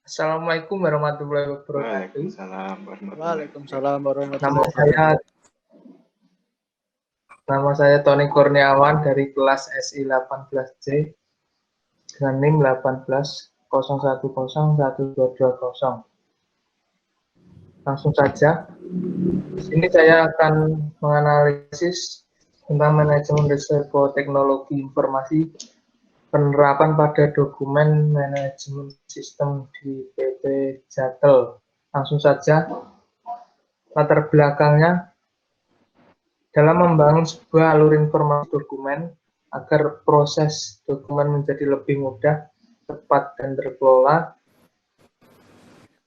Assalamualaikum warahmatullahi wabarakatuh. Waalaikumsalam warahmatullahi Waalaikumsalam Nama warahmatullahi saya wabarakatuh. nama saya Tony Kurniawan dari kelas SI 18C dengan NIM 18010120. Langsung saja. Di sini saya akan menganalisis tentang manajemen risiko teknologi informasi, penerapan pada dokumen manajemen sistem di PP Jatel. Langsung saja. Latar belakangnya, dalam membangun sebuah alur informasi dokumen agar proses dokumen menjadi lebih mudah, cepat, dan terkelola,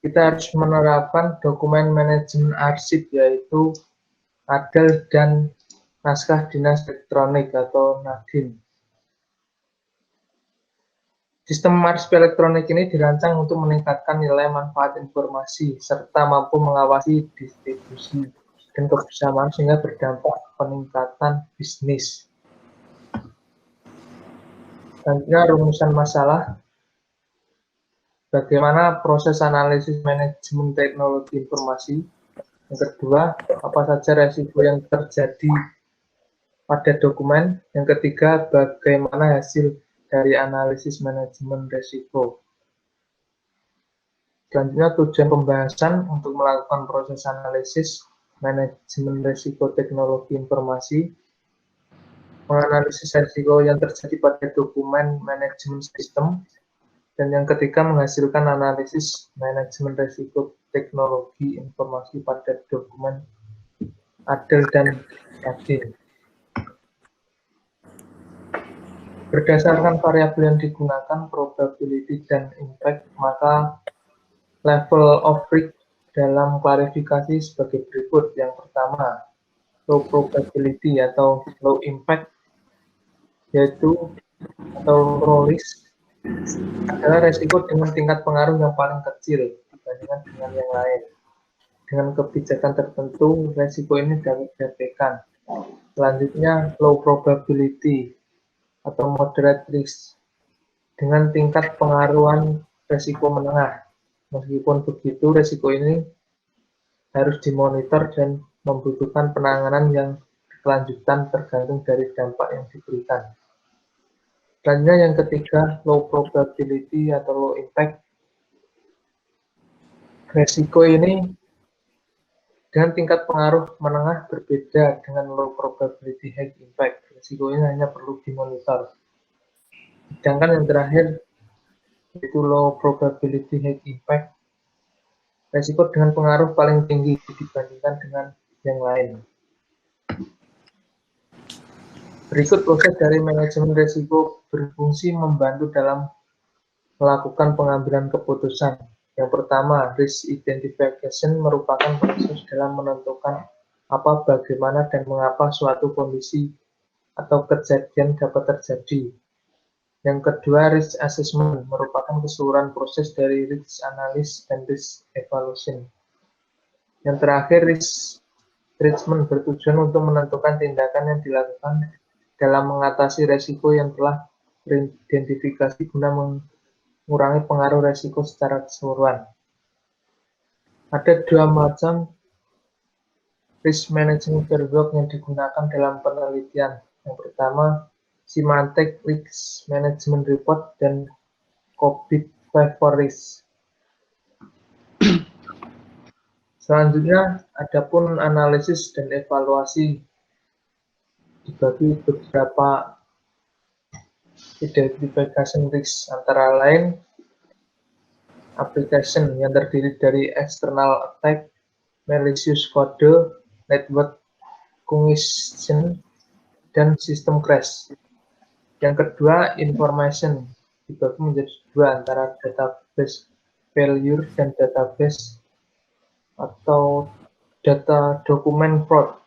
kita harus menerapkan dokumen manajemen arsip, yaitu ADEL dan naskah dinas elektronik atau NADIN. Sistem arsip elektronik ini dirancang untuk meningkatkan nilai manfaat informasi serta mampu mengawasi distribusi dan kebersamaan sehingga berdampak peningkatan bisnis. Selanjutnya rumusan masalah. Bagaimana proses analisis manajemen teknologi informasi? Yang kedua, apa saja resiko yang terjadi pada dokumen? Yang ketiga, bagaimana hasil dari analisis manajemen resiko? Selanjutnya, tujuan pembahasan untuk melakukan proses analisis manajemen resiko teknologi informasi, menganalisis resiko yang terjadi pada dokumen manajemen sistem, dan yang ketiga menghasilkan analisis manajemen resiko teknologi informasi pada dokumen ADEL dan NADIN. Berdasarkan variabel yang digunakan, probability dan impact, maka level of risk dalam klarifikasi sebagai berikut. Yang pertama, low probability atau low impact, yaitu atau low risk adalah resiko dengan tingkat pengaruh yang paling kecil dibandingkan dengan yang lain. Dengan kebijakan tertentu, resiko ini dapat diabaikan. Selanjutnya, low probability atau moderate risk dengan tingkat pengaruhan resiko menengah. Meskipun begitu, resiko ini harus dimonitor dan membutuhkan penanganan yang berkelanjutan tergantung dari dampak yang diberikan. Selanjutnya yang ketiga, low probability atau low impact. Resiko ini dengan tingkat pengaruh menengah berbeda dengan low probability high impact. Resiko ini hanya perlu dimonitor. Sedangkan yang terakhir, yaitu low probability high impact. Resiko dengan pengaruh paling tinggi dibandingkan dengan yang lain. Berikut proses dari manajemen risiko berfungsi membantu dalam melakukan pengambilan keputusan. Yang pertama, risk identification merupakan proses dalam menentukan apa, bagaimana, dan mengapa suatu kondisi atau kejadian dapat terjadi. Yang kedua, risk assessment merupakan keseluruhan proses dari risk analysis dan risk evaluation. Yang terakhir, risk treatment bertujuan untuk menentukan tindakan yang dilakukan dalam mengatasi resiko yang telah teridentifikasi guna mengurangi pengaruh resiko secara keseluruhan. Ada dua macam risk management framework yang digunakan dalam penelitian. Yang pertama, Semantic Risk Management Report dan COVID-5 risk. Selanjutnya, adapun analisis dan evaluasi dibagi beberapa identification risk, antara lain application yang terdiri dari external attack, malicious code, network collision, dan system crash. Yang kedua, information dibagi menjadi dua, antara database failure dan database atau data dokumen fraud.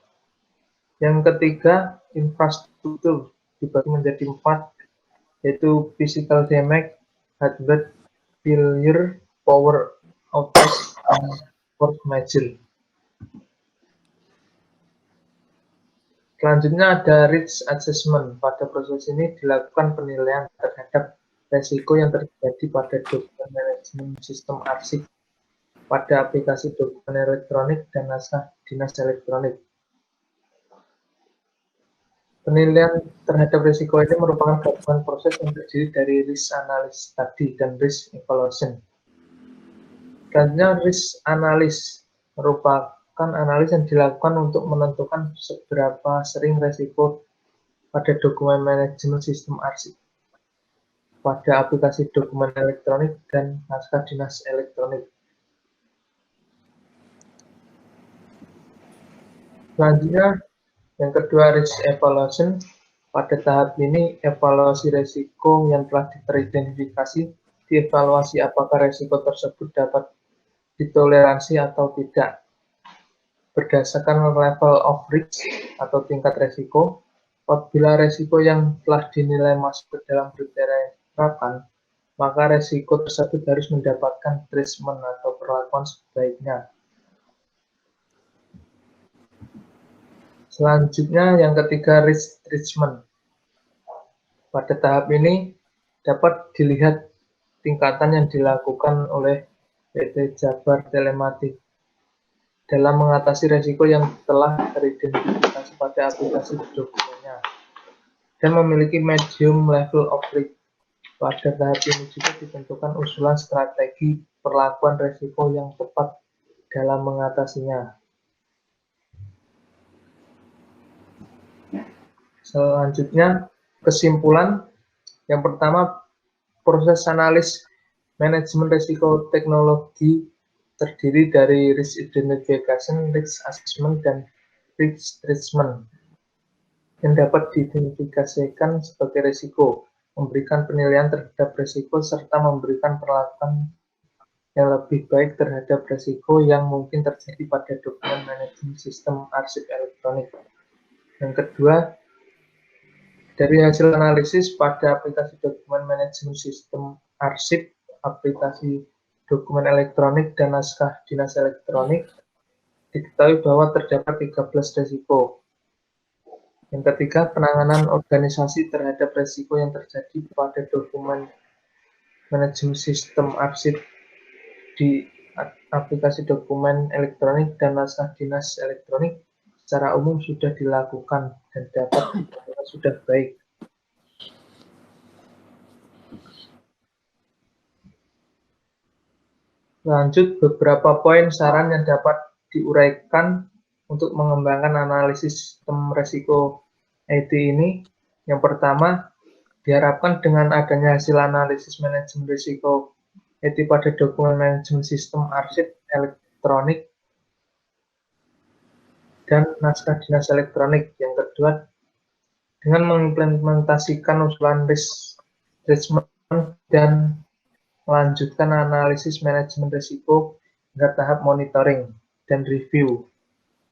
Yang ketiga, infrastruktur dibagi menjadi 4, yaitu physical damage, hardware failure, power outage, dan force majeure. Selanjutnya ada risk assessment. Pada proses ini dilakukan penilaian terhadap resiko yang terjadi pada dokumen manajemen manajemen sistem arsip pada aplikasi dokumen elektronik dan naskah dinas elektronik. Penilaian terhadap risiko ini merupakan gabungan proses yang terdiri dari risk analysis tadi dan risk evaluation. Selanjutnya, risk analysis merupakan analis yang dilakukan untuk menentukan seberapa sering risiko pada dokumen manajemen sistem arsip, pada aplikasi dokumen elektronik dan naskah dinas elektronik. Selanjutnya, yang kedua, risk evaluation. Pada tahap ini, evaluasi risiko yang telah teridentifikasi, dievaluasi apakah risiko tersebut dapat ditoleransi atau tidak. Berdasarkan level of risk atau tingkat risiko, apabila risiko yang telah dinilai masuk ke dalam kriteria harapan, maka risiko tersebut harus mendapatkan treatment atau perlakuan sebaiknya. Selanjutnya, yang ketiga, risk treatment. Pada tahap ini dapat dilihat tingkatan yang dilakukan oleh PT Jabar Telematik dalam mengatasi risiko yang telah teridentifikasi pada aplikasi dokumennya dan memiliki medium level of risk. Pada tahap ini juga ditentukan usulan strategi perlakuan risiko yang tepat dalam mengatasinya. Selanjutnya, kesimpulan. Yang pertama, proses analis manajemen risiko teknologi terdiri dari risk identification, risk assessment, dan risk treatment yang dapat diidentifikasikan sebagai risiko, memberikan penilaian terhadap risiko, serta memberikan perlakuan yang lebih baik terhadap risiko yang mungkin terjadi pada dokumen manajemen sistem arsip elektronik. Yang kedua, dari hasil analisis pada aplikasi dokumen manajemen sistem arsip, aplikasi dokumen elektronik, dan naskah dinas elektronik, diketahui bahwa terdapat 13 risiko. Yang ketiga, penanganan organisasi terhadap risiko yang terjadi pada dokumen manajemen sistem arsip di aplikasi dokumen elektronik dan naskah dinas elektronik secara umum sudah dilakukan dan dapat dikatakan sudah baik. Lanjut, beberapa poin saran yang dapat diuraikan untuk mengembangkan analisis sistem risiko IT ini. Yang pertama, diharapkan dengan adanya hasil analisis manajemen risiko IT pada dokumen manajemen sistem arsip elektronik dan naskah dinas elektronik. Yang kedua, dengan mengimplementasikan usulan risk treatment dan melanjutkan analisis manajemen risiko hingga tahap monitoring dan review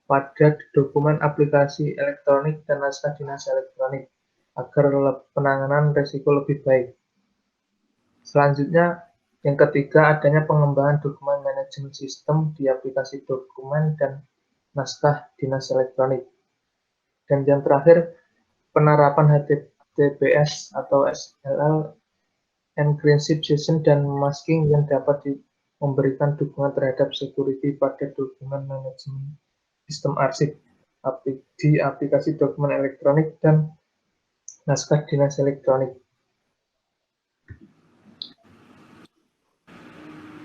pada dokumen aplikasi elektronik dan naskah dinas elektronik agar penanganan risiko lebih baik. Selanjutnya, yang ketiga, adanya pengembangan dokumen manajemen sistem di aplikasi dokumen dan naskah dinas elektronik. Dan yang terakhir, penerapan HTTPS atau SSL, encryption dan masking yang dapat memberikan dukungan terhadap security pada dokumen manajemen sistem arsip di aplikasi dokumen elektronik dan naskah dinas elektronik.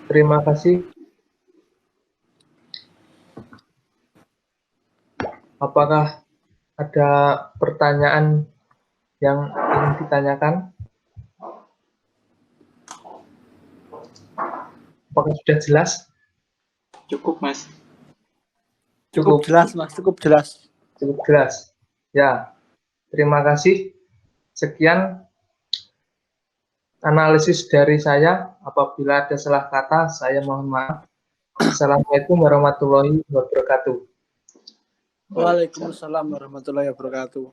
Terima kasih. Apakah ada pertanyaan yang ingin ditanyakan? Apakah sudah jelas? Cukup, Mas. Cukup jelas, Mas. Cukup jelas. Cukup jelas. Ya, terima kasih. Sekian analisis dari saya. Apabila ada salah kata, saya mohon maaf. Assalamualaikum warahmatullahi wabarakatuh. Waalaikumsalam warahmatullahi wabarakatuh.